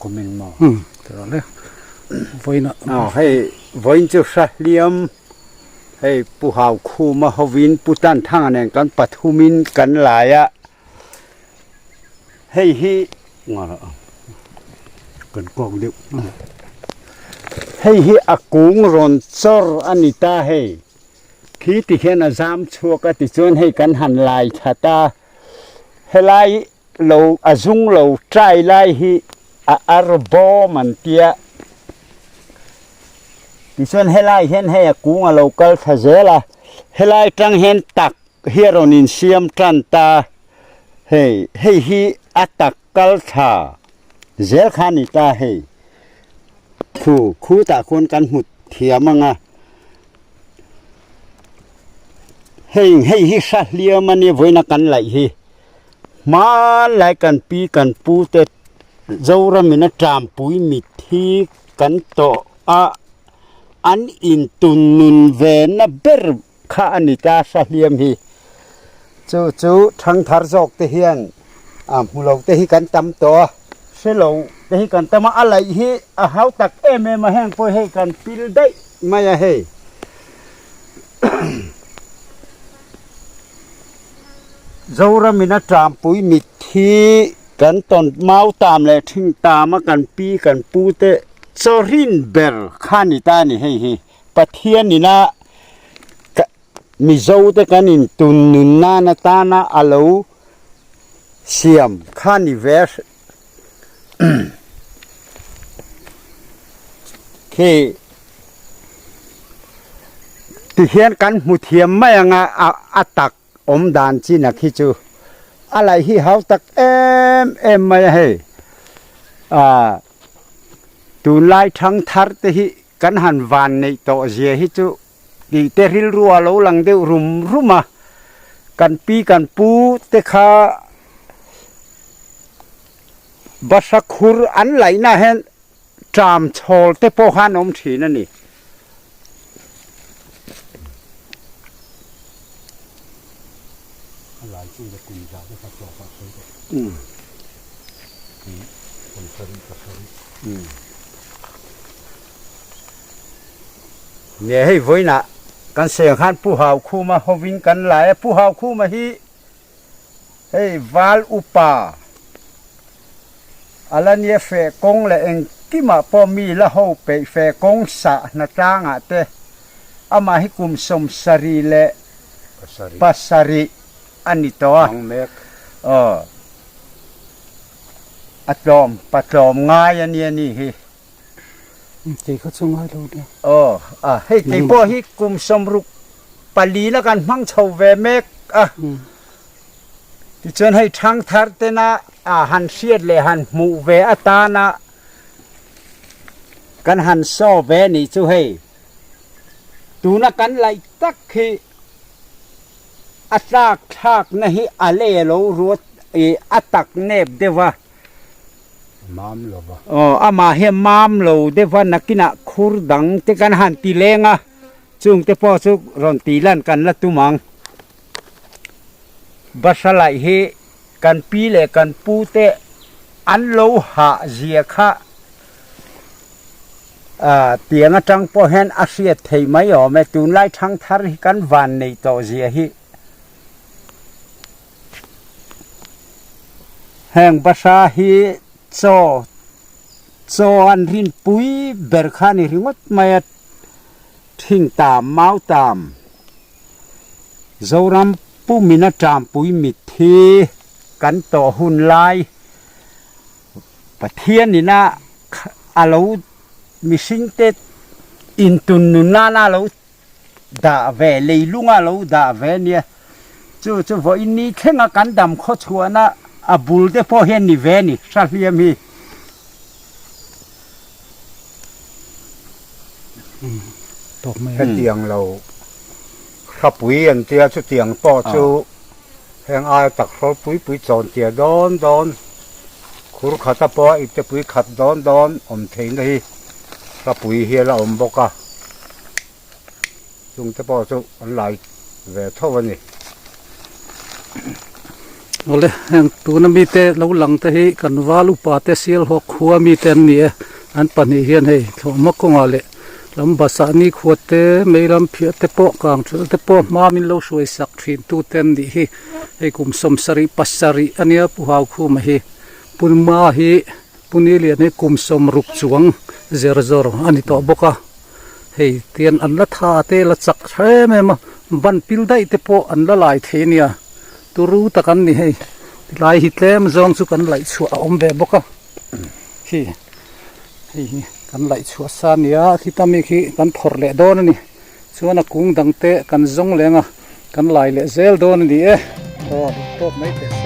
comment mo tro le voinaให้voin chu sa liamให้ผู้หาวคู่มาฮวินผู้ตันทางอันนั้นกันปฐุมินกันหลายอะให้ฮิงากันกองเดียวให้ฮิอากุงรอนซอร์อันนี้ตาให้คีติเห็นอาจามชัวกติจวนให้กันหันลายชะตาให้ลายเราอาซุงเราใจลายฮิอารบอมันเตียติจวนให้ลายเห็นให้อากุงเรากัลทะเจละให้ลายจังเห็นตักเฮโรนินเซียมจันตาให้ฮิอาตักกัลทาเจลคานิตาให้คู่ตาคนกันหุดเถียมังให้ฮิซาเลียมันนี่ไว้นักกันไหลฮิมาไหลกันปีกันปูเตเจ้าระมินะจามปุยมิทีกันโตอันอินตุนนุนเวนเบรข้านิตาซาเลียมฮิจูทั้งทาร์จอกเทียนมุลกเตฮิกันตำตัวเสลาเตฮิกันตมาอะไรฮิเฮาตักเมมาแห้งปอยให้กันปิลได้มาอย่าให้เจ้าระมินะจามปุยมิทีกันตอนเมาตามเลยถึงตามมากันปีกันปูเตโซรินเบลข้านิตานี่ให้ปะเทียนนี่นะมีเจ้าเตกันอินตุนนุนนาตานาอาลูเสียมข้านิเวสที่เห็นกันมุเทียมไม่ยังอาตักอมดานจีนักฮิจูอะไรที่เขาตักเอ็มไม่ให้ตูไล่ทั้งทัดที่กันหันวันในโตเสียฮิจูดีเตริลรัวเราหลังเดียวรุมกันปีกันปูเตขาบัสคุรอันไหลน่าเห็นจามโชลเตโปฮานอมถีนั่นนี่หลายที่จะกุมจากที่เขาบอกว่าคนเพิ่มเนี่ยให้ไว้นะกันเสียงขันผู้หาวคู่มาฮวินกันหลายผู้หาวคู่มาฮีให้วาลอุปาอะไรเนี่ยเฟกงเลยเองที่มาพอมีละหูไปเฟกงสะนาจางเตอามาให้กุมสมสรีเลปัสสรีอันนี้ตัวอัตลอมปัตลอมง่ายอันนี้นี่เจเขาส่งให้เราเนี่ยให้ที่พอให้กุมสมรุกปลีแล้วกันมั่งชาวเวเมกที่จนให้ทั้งทัดเตนะหันเสียดเลยหันหมู่เวอตานะกันหันโซเวนี่จู่ให้ตูนักกันไหลตักคืออัตากทักนะฮิอาเลโลรัวอัตักเนบเดวะมามโลบะอามาเฮมามโลเดวะนักกินะคูรดังเตกันหันตีเลงจุงเตพอสุกรอนตีลันกันละตุมังบัสไลเฮกันปีเลกันปูเตอันโลหะเจียคะเตียงจังพอเห็นอาเซียไทยไม่ออกแม่ตูนไล่ทั้งทาริกันวันในต่อเจียฮีแห่งภาษาฮีโซอันรินปุยเบรคานิริงดไม่ทิ้งตามเมาตามโซรัมผู้มีนาจามปุยมิทีกันต่อหุ่นลายประเทศนี่นะอาลูมิสิงเตอินตุนนุนานาลูด่าเวลีลุงอาลูด่าเวเนี่ยจู่ว่าอินนี้แค่กันดำข้อชัวนะอาบุลเตพอเห็นนี่เวนี่ซาเลียมีตกไม่เตียงเราขับปุ๋ยอันเตียชุดเตียงต่อชูแห่งอายตักรถปุ๋ยจอนเตียดอนคุรขัดตะปออีกจะปุ๋ยขัดดอนอมเทนเลยขับปุ๋ยเฮียละอมบกจุงตะปอชูอันไหลเวทวันนี้ ole hang tu na mi te lo lang te hi kan walu pa te sil ho khuwa mi ten ni an pani hian hei thoma ko ngale lam basa ni khuate meilam phia te po kang thul te po ma min lo suai sak thin tu ten di hi ei kum som sari pasari ania pu hau khu ma hi punma hi punili ne kum som ruk chuang zer zor ani to boka hei tian an la tha te la chak thre me ma ban pil dai te po an la lai the nia turu takan ni hei lai hi tlem zong chu kan lai chu a om ve boka hi hi kan lai chu sa nia khitami khi kan thor le don ni chuana kung dang te kan zong lenga kan lai le zel don ni e to top mai te